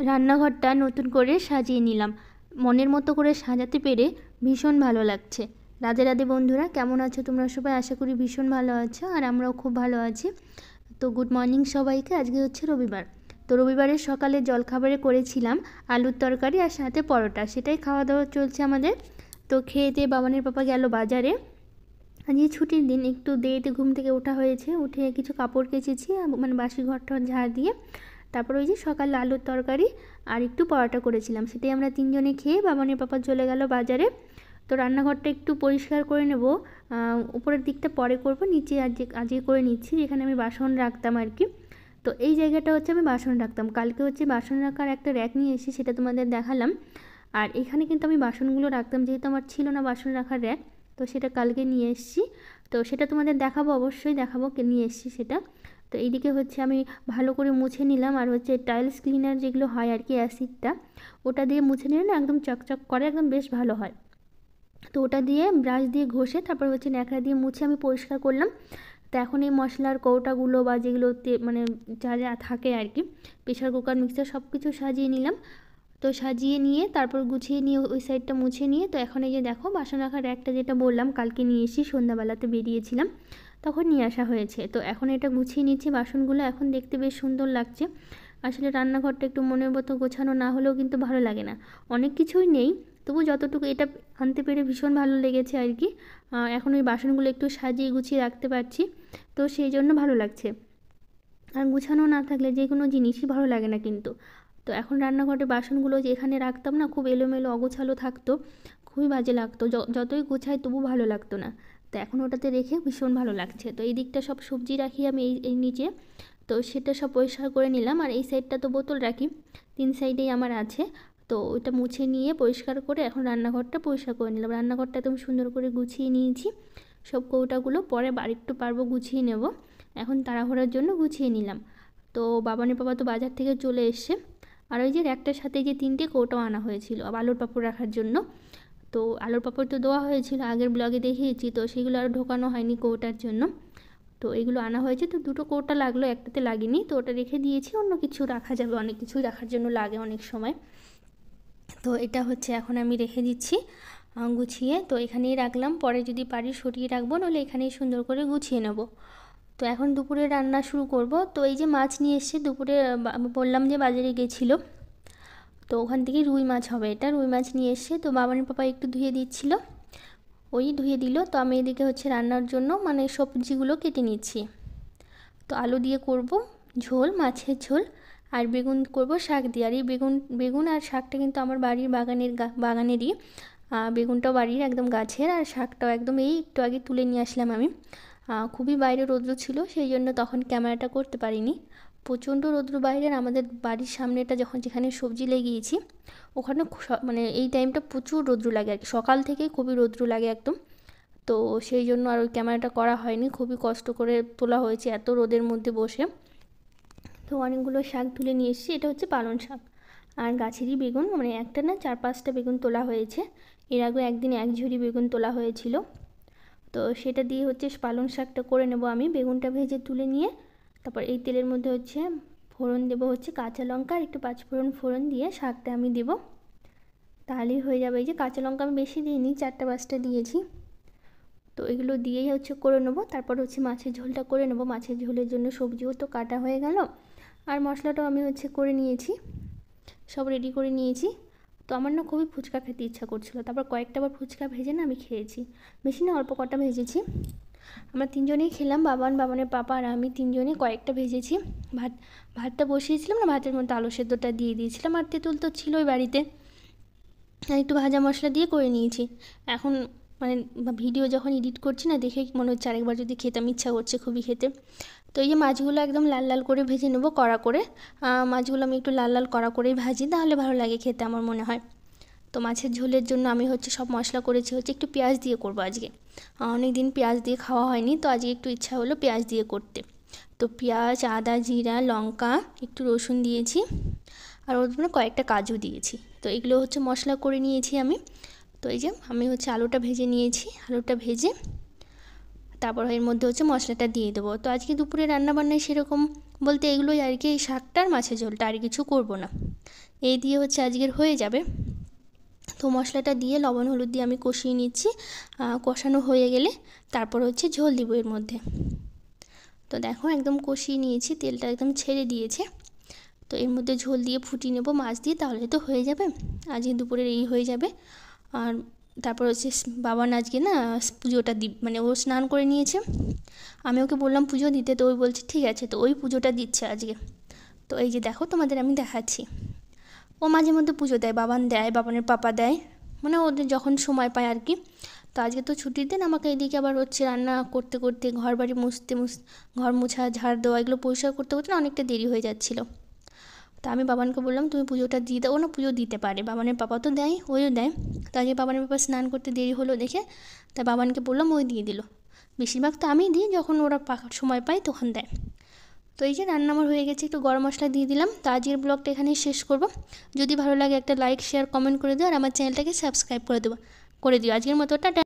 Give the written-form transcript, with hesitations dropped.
রান্নাঘরটা নতুন করে সাজিয়ে নিলাম। মনের মতো করে সাজাতে পেরে ভীষণ ভালো লাগছে। রাধে রাধে বন্ধুরা, কেমন আছো তোমরা সবাই? আশা করি ভীষণ ভালো আছো, আর আমরাও খুব ভালো আছি। তো গুড মর্নিং সবাইকে। আজকে হচ্ছে রবিবার। তো রবিবারের সকালে জলখাবারে করেছিলাম আলুর তরকারি আর সাথে পরোটা, সেটাই খাওয়া দাওয়া চলছে আমাদের। তো খেয়ে দিয়ে বাবানের পাপা গেল বাজারে। আজকে ছুটির দিন, একটু দেরিতে ঘুম থেকে ওঠা হয়েছে। উঠে কিছু কাপড় কেচেছি, মানে বাসি ঘরটা ঝাড় দিয়ে। তারপর ওই যে সকালে আলুর তরকারি আর একটু পরোটা করেছিলাম, সেটাই আমরা তিনজনে খেয়ে বাবানের পাপা চলে গেল বাজারে। তো রান্নাঘরটা একটু পরিষ্কার করে নেব, উপরের দিকটা পরে করব, নিচে আজকে করে নিচ্ছি, যেখানে আমি বাসন রাখতাম আর কি। তো এই জায়গাটা হচ্ছে আমি বাসন রাখতাম। কালকে হচ্ছে বাসন রাখার একটা র্যাক নিয়ে এসেছি, সেটা তোমাদের দেখালাম। আর এখানে কিন্তু আমি বাসনগুলো রাখতাম, যেহেতু আমার ছিল না বাসন রাখার র্যাক, তো সেটা কালকে নিয়ে এসেছি। তো সেটা তোমাদের দেখাবো, অবশ্যই দেখাবো নিয়ে এসেছি সেটা। তো এইদিকে হচ্ছে আমি ভালো করে মুছে নিলাম, আর হচ্ছে টাইলস ক্লিনার যেগুলো হয় আর কি, অ্যাসিডটা, ওটা দিয়ে মুছে নিলে না একদম চকচক করে, একদম বেশ ভালো হয়। তো ওটা দিয়ে ব্রাশ দিয়ে ঘষে তারপর হচ্ছে ন্যাকড়া দিয়ে মুছে আমি পরিষ্কার করলাম। তো এখন এই মশলার কৌটাগুলো বা যেগুলোতে মানে যা যা থাকে আর কি, প্রেশার কুকার, মিক্সার, সব কিছু সাজিয়ে নিলাম। তো সাজিয়ে নিয়ে তারপর গুছিয়ে নিয়ে ওই সাইডটা মুছে নিয়ে, তো এখন এই যে দেখো বাসন রাখার র্যাকটা, যেটা বললাম কালকে নিয়ে এসেছি, সন্ধ্যাবেলাতে বেরিয়েছিলাম তখন নিয়ে আসা হয়েছে। তো এখন এটা গুছিয়ে নিচ্ছি বাসনগুলো, এখন দেখতে বেশ সুন্দর লাগছে। আসলে রান্নাঘরটা একটু মনের মতো গোছানো না হলেও কিন্তু ভালো লাগে না। অনেক কিছুই নেই, তবু যতটুকু এটা আনতে পেরে ভীষণ ভালো লেগেছে আর কি। এখন ওই বাসনগুলো একটু সাজিয়ে গুছিয়ে রাখতে পারছি, তো সেই জন্য ভালো লাগছে। আর গুছানো না থাকলে যে কোনো জিনিসই ভালো লাগে না কিন্তু। তো এখন রান্নাঘরে বাসনগুলো যেখানে রাখতাম না, খুব এলোমেলো অগোছালো থাকতো, খুবই বাজে লাগতো, যতই গোছাই তবু ভালো লাগতো না। তো এখন ওটাতে রেখে ভীষণ ভালো লাগছে। তো এই দিকটা সব সবজি রাখি আমি এই নিচে, তো সেটা সব পরিষ্কার করে নিলাম। আর এই সাইডটা তো বোতল রাখি, 3 সাইডেই আমার আছে। তো ওইটা মুছে নিয়ে পরিষ্কার করে এখন রান্নাঘরটা পরিষ্কার করে নিলাম। রান্নাঘরটা একদম সুন্দর করে গুছিয়ে নিয়েছি, সব কৌটাগুলো পরে আরেকটু পারবো গুছিয়ে নেব, এখন তাড়াহুড়োর জন্য গুছিয়ে নিলাম। তো বাবানের বাবা তো বাজার থেকে চলে এসছে। আর ওই যে একটার সাথে যে 3টে কৌটাও আনা হয়েছিল আলুর পাঁপড় রাখার জন্য। তো আলুর পাঁপড় তো দেওয়া হয়েছিল, আগের ব্লগে দেখিয়েছি, তো সেগুলো আর ঢোকানো হয়নি কৌটার জন্য। তো এগুলো আনা হয়েছে, তো 2টো কৌটা লাগলো, একটাতে লাগেনি, তো ওটা রেখে দিয়েছি। অন্য কিছু রাখা যাবে, অনেক কিছুই রাখার জন্য লাগে অনেক সময়। তো এটা হচ্ছে এখন আমি রেখে দিচ্ছি গুছিয়ে। তো এখানেই রাখলাম, পরে যদি পারি সরিয়ে রাখবো, নাহলে এখানেই সুন্দর করে গুছিয়ে নেব। তো এখন দুপুরে রান্না শুরু করব। তো এই যে মাছ নিয়ে এসছে দুপুরে, আমি বললাম যে বাজারে গেছিলো, তো ওখান থেকে রুই মাছ হবে, এটা রুই মাছ নিয়ে এসছে। তো বাবানের পাপা একটু ধুয়ে দিচ্ছিল, ওই ধুয়ে দিল। তো আমি এদিকে হচ্ছে রান্নার জন্য মানে সবজিগুলো কেটে নিচ্ছি। তো আলু দিয়ে করব ঝোল, মাছের ঝোল, আর বেগুন করব শাক দিয়ে। আর এই বেগুন আর শাকটা কিন্তু আমার বাড়ির বাগানেরই, বেগুনটাও বাড়ির একদম গাছের, আর শাকটাও একদম এই একটু আগে তুলে নিয়ে আসলাম আমি। খুবই বাইরে রৌদ্র ছিল, সেই জন্য তখন ক্যামেরাটা করতে পারিনি। প্রচণ্ড রৌদ্র বাইরের, আমাদের বাড়ির সামনেটা যেখানে সবজি লাগিয়েছি ওখানে মানে এই টাইমটা প্রচুর রৌদ্র লাগে আর কি, সকাল থেকেই খুবই রৌদ্র লাগে একদম। তো সেই জন্য আর ওই ক্যামেরাটা করা হয়নি, খুবই কষ্ট করে তোলা হয়েছে এত রোদের মধ্যে বসে। তো অনেকগুলো শাক তুলে নিয়ে এসেছি, এটা হচ্ছে পালং শাক, আর গাছেরই বেগুন, মানে একটা না 4-5টা বেগুন তোলা হয়েছে। এর আগে একদিন 1 ঝুড়ি বেগুন তোলা হয়েছিল। তো সেটা দিয়ে হচ্ছে পালং শাকটা করে নেব আমি। বেগুনটা ভেজে তুলে নিয়ে তারপর এই তেলের মধ্যে হচ্ছে ফোড়ন দেবো, হচ্ছে কাঁচা লঙ্কা আর একটু পাঁচফোড়ন দিয়ে শাকটা আমি দেবো, তাহলেই হয়ে যাবে। এই যে কাঁচা লঙ্কা আমি বেশি দিইনি, 4টা-5টা দিয়েছি। তো এগুলো দিয়েই হচ্ছে করে নেবো। তারপর হচ্ছে মাছের ঝোলটা করে নেবো। মাছের ঝোলের জন্য সবজিও তো কাটা হয়ে গেল, আর মশলাটাও আমি হচ্ছে করে নিয়েছি, সব রেডি করে নিয়েছি। তো আমার না খুবই ফুচকা খেতে ইচ্ছা করছিলো, তারপর কয়েকটা আবার ফুচকা ভেজে না আমি খেয়েছি, বেশি না অল্প কটা ভেজেছি। আমরা তিনজনেই খেলাম, বাবানের পাপা আর আমি তিনজনেই কয়েকটা ভেজেছি। ভাতটা বসিয়েছিলাম না, ভাতের মধ্যে আলু সেদ্ধটা দিয়ে দিয়েছিলাম, আর তেঁতুল তো ছিলই বাড়িতে, আর একটু ভাজা মশলা দিয়ে করে নিয়েছি। এখন মানে ভিডিও যখন এডিট করছি না, দেখে মনে হচ্ছে আরেকবার যদি খেতাম, ইচ্ছা করছে খুবই খেতে। তো এই যে মাছগুলো একদম লাল লাল করে ভেজে নেবো কড়া করে। মাছগুলো আমি একটু লাল লাল কড়া করেই ভাজি, তাহলে ভালো লাগে খেতে আমার মনে হয়। তো মাছের ঝোলের জন্য আমি হচ্ছে সব মশলা করেছি, হচ্ছে একটু পেঁয়াজ দিয়ে করবো আজকে। অনেক দিন পেঁয়াজ দিয়ে খাওয়া হয়নি, তো আজকে একটু ইচ্ছা হলো পেঁয়াজ দিয়ে করতে। তো পেঁয়াজ, আদা, জিরা, লঙ্কা, একটু রসুন দিয়েছি, আর ওর জন্য কয়েকটা কাজু দিয়েছি। তো এগুলো হচ্ছে মশলা করে নিয়েছি আমি। তো এই যে আমি হচ্ছে আলুটা ভেজে নিয়েছি, আলুটা ভেজে তারপর এর মধ্যে হচ্ছে মশলাটা দিয়ে দেবো। তো আজকে দুপুরে রান্নাবান্নায় সেরকম বলতে এগুলোই আর কি, এই শাকটা আর মাছের ঝোলটা, আর কিছু করব না। এই দিয়ে হচ্ছে আজকের হয়ে যাবে। তো মশলাটা দিয়ে লবণ হলুদ দিয়ে আমি কষিয়ে নিচ্ছি। কষানো হয়ে গেলে তারপর হচ্ছে ঝোল দিব এর মধ্যে। তো দেখো একদম কষিয়ে নিয়েছি, তেলটা একদম ছেড়ে দিয়েছে। তো এর মধ্যে ঝোল দিয়ে ফুটিয়ে নেবো মাছ দিয়ে, তাহলে তো হয়ে যাবে। আজকে দুপুরের এই হয়ে যাবে। আর তারপর হচ্ছে বাবান আজকে না পুজোটা মানে ও স্নান করে নিয়েছে, আমি ওকে বললাম পুজো দিতে, তো ওই বলছে ঠিক আছে, তো ওই পুজোটা দিচ্ছে আজকে। তো এই যে দেখো তোমাদের আমি দেখাচ্ছি, ও মাঝে মধ্যে পুজো দেয়, বাবান দেয়, বাবানের পাপা দেয়, মানে ওদের যখন সময় পায় আর কি। তো আজকে তো ছুটির দিন, আমাকে এদিকে আবার হচ্ছে রান্না করতে করতে, ঘর বাড়ি ঘর মোছা ঝাড় দেওয়া এগুলো পরিষ্কার করতে করতে অনেকটা দেরি হয়ে যাচ্ছিলো। তা আমি বাবানকে বললাম তুমি পুজোটা দিয়ে দাও। না পুজো দিতে পারে, বাবানের পাপা তো দেয়, ওইও দেয়। তো আজকে বাবানের পাপা স্নান করতে দেরি হলো দেখে, তাই বাবানকে বললাম ওই দিয়ে দিল। বেশিরভাগ তো আমি দিই, যখন ওরা সময় পায় তখন দেয়। তো এই যে রান্না আমার হয়ে গেছে, একটু গরম মশলা দিয়ে দিলাম। তো আজকের ব্লগটা এখানেই শেষ করব। যদি ভালো লাগে একটা লাইক শেয়ার কমেন্ট করে দিও, আর আমার চ্যানেলটাকে সাবস্ক্রাইব করে দিও। আজকের মতো টাটা।